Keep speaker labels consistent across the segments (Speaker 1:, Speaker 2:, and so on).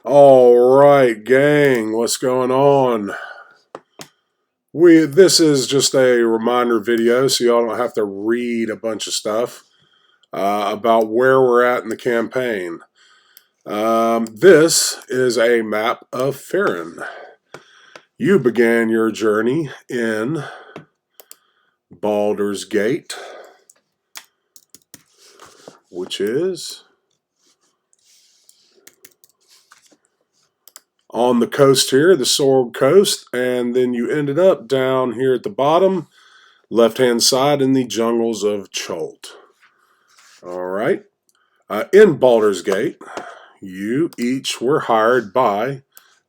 Speaker 1: All right, gang, what's going on? This is just a reminder video, so y'all don't have to read a bunch of stuff about where we're at in the campaign. This is a map of Farron. You began your journey in Baldur's Gate, which is on the coast here, the Sword Coast, and then you ended up down here at the bottom, left-hand side in the jungles of Chult. All right. In Baldur's Gate, you each were hired by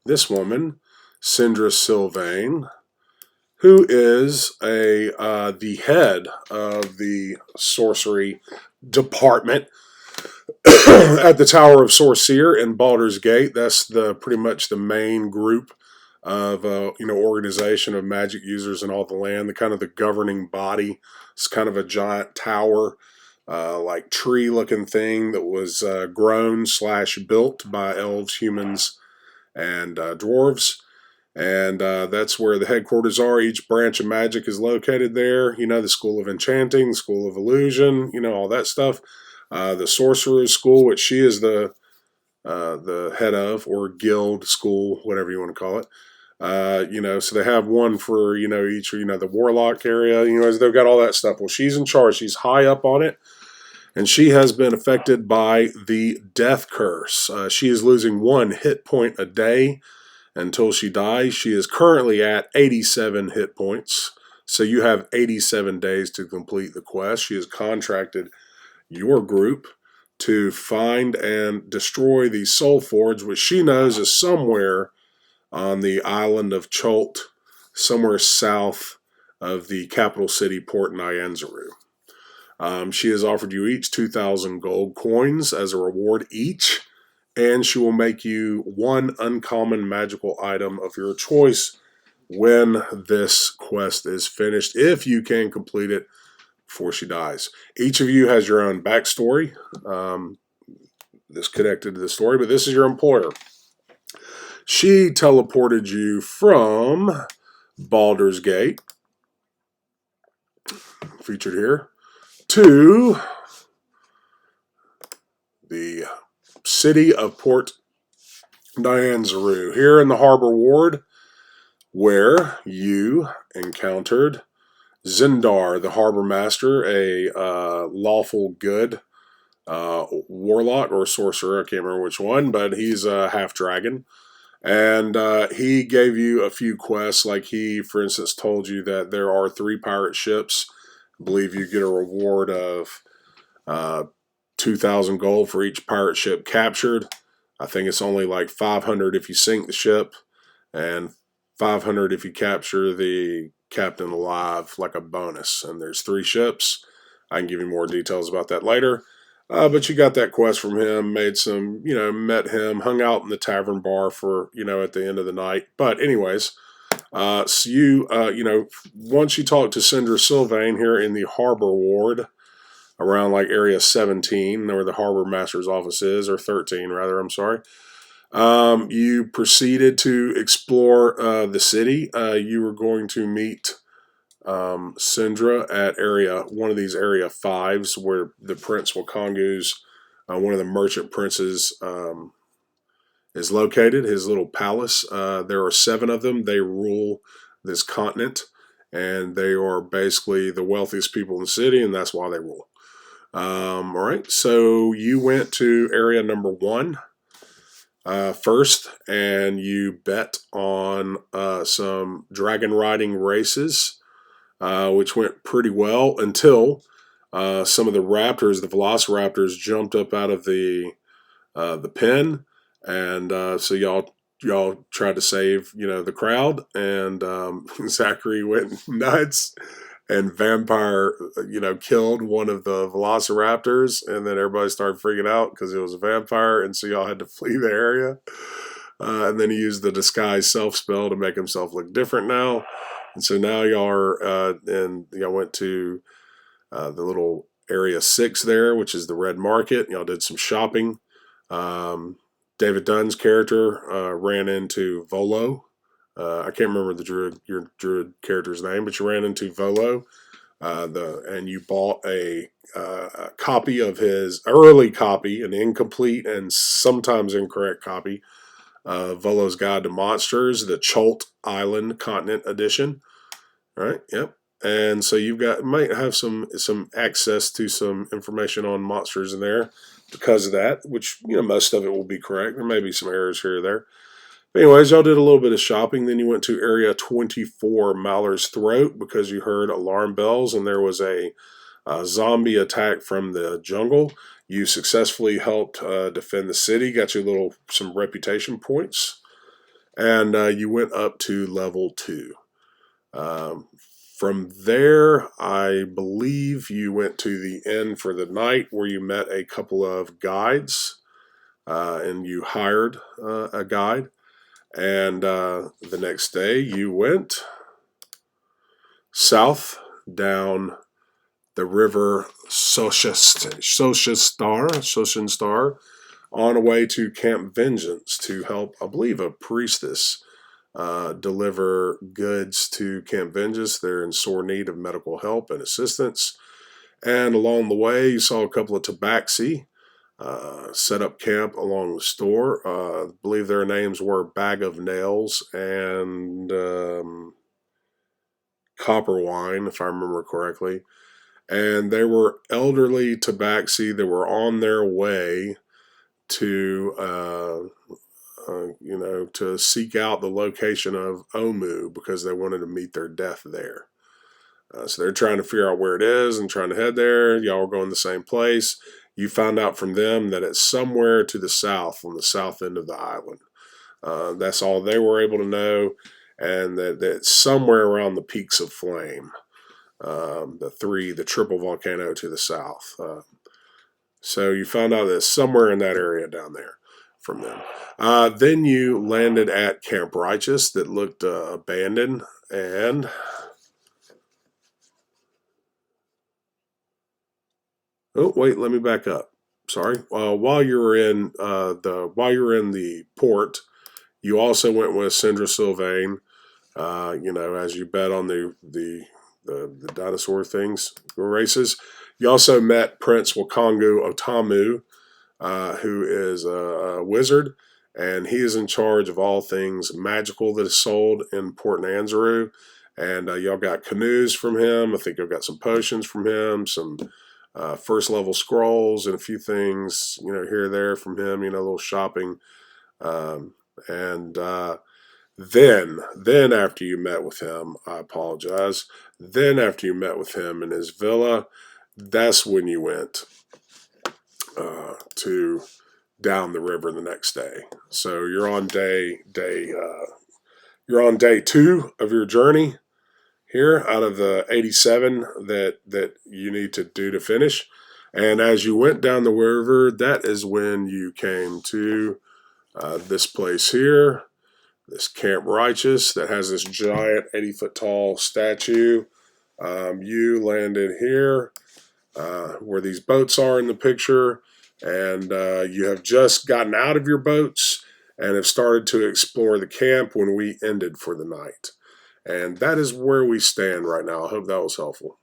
Speaker 1: this woman, Sindra Sylvain, who is the head of the sorcery department at the Tower of Sorcerer in Baldur's Gate. That's pretty much the main group of organization of magic users in all the land. The kind of the governing body. It's kind of a giant tower, like tree-looking thing that was grown/built by elves, humans, and dwarves. And that's where the headquarters are. Each branch of magic is located there. You know, the School of Enchanting, School of Illusion, all that stuff. The Sorcerer's School, which she is the head of, or guild school, whatever you want to call it. So they have one for, each, the warlock area, they've got all that stuff. Well, she's in charge. She's high up on it. And she has been affected by the death curse. She is losing 1 hit point a day until she dies. She is currently at 87 hit points. So you have 87 days to complete the quest. She has contracted your group to find and destroy the Soul Forge, which she knows is somewhere on the island of Chult, somewhere south of the capital city, Port Nyanzaru. She has offered you each 2,000 gold coins as a reward each, and she will make you 1 uncommon magical item of your choice when this quest is finished, if you can complete it before she dies. Each of you has your own backstory. This connected to the story, but this is your employer. She teleported you from Baldur's Gate, featured here, to the city of Port Nyanzaru, here in the Harbor Ward, where you encountered Zindar, the Harbor Master, a lawful good warlock or sorcerer. I can't remember which one, but he's a half-dragon. And he gave you a few quests, like he, for instance, told you that there are 3 pirate ships. I believe you get a reward of 2,000 gold for each pirate ship captured. I think it's only like 500 if you sink the ship, and 500 if you capture the captain alive, like a bonus. And there's 3 ships. I can give you more details about that later. But you got that quest from him, made some, met him, hung out in the tavern bar for, at the end of the night. But anyways, so you, once you talk to Sindra Sylvain here in the Harbor Ward, around like area 17, where the Harbor Master's office is, or 13 rather, I'm sorry, you proceeded to explore the city. You were going to meet Sindra at one of these area 5s, where the Prince Wakangu's, one of the merchant princes, is located, his little palace. There are 7 of them. They rule this continent, and they are basically the wealthiest people in the city, and that's why they rule. All right, so you went to area number 1 first, and you bet on some dragon riding races, which went pretty well until some of the raptors, the velociraptors, jumped up out of the pen, and so y'all tried to save the crowd, and Zachary went nuts and vampire killed one of the velociraptors, and then everybody started freaking out because it was a vampire, and so y'all had to flee the area. And then he used the disguise self spell to make himself look different now. And so now y'all are, and y'all went to the little area 6 there, which is the Red Market. Y'all did some shopping. Um, David Dunn's character ran into Volo. I can't remember your druid character's name, but you ran into Volo, and you bought a copy of his early copy, an incomplete and sometimes incorrect copy, Volo's Guide to Monsters, the Chult Island Continent Edition. All right. Yep. And so you've got might have some access to some information on monsters in there because of that, which most of it will be correct. There may be some errors here or there. But anyways, y'all did a little bit of shopping. Then you went to Area 24, Maller's Throat, because you heard alarm bells and there was a zombie attack from the jungle. You successfully helped defend the city, got you some reputation points, and you went up to level 2. Um, from there, I believe you went to the inn for the night where you met a couple of guides and you hired a guide. And the next day, you went south down the river Soshanstar, on a way to Camp Vengeance to help, I believe, a priestess deliver goods to Camp Vengeance. They're in sore need of medical help and assistance. And along the way, you saw a couple of tabaxi set up camp along the store. I believe their names were Bag of Nails and Copper Wine, if I remember correctly. And they were elderly tabaxi that were on their way to to seek out the location of Omu because they wanted to meet their death there. So they're trying to figure out where it is and trying to head there. Y'all are going the same place. You found out from them that it's somewhere to the south, on the south end of the island. That's all they were able to know, and that it's somewhere around the Peaks of Flame, the triple volcano to the south. So you found out that it's somewhere in that area down there from them. Then you landed at Camp Righteous that looked abandoned, and oh wait, let me back up. Sorry. While you were in the port, you also went with Sindra Sylvain. As you bet on the dinosaur things races. You also met Prince Wakongu Otamu, who is a wizard, and he is in charge of all things magical that is sold in Port Nanzaru. And y'all got canoes from him. I think y'all got some potions from him, some first level scrolls, and a few things, here or there from him. A little shopping, and then after you met with him, I apologize. Then after you met with him in his villa, that's when you went to down the river the next day. So you're on you're on day 2 of your journey here out of the 87 that you need to do to finish. And as you went down the river, that is when you came to this place here, this Camp Righteous that has this giant 80-foot tall statue. You landed here where these boats are in the picture, and you have just gotten out of your boats and have started to explore the camp when we ended for the night. And that is where we stand right now. I hope that was helpful.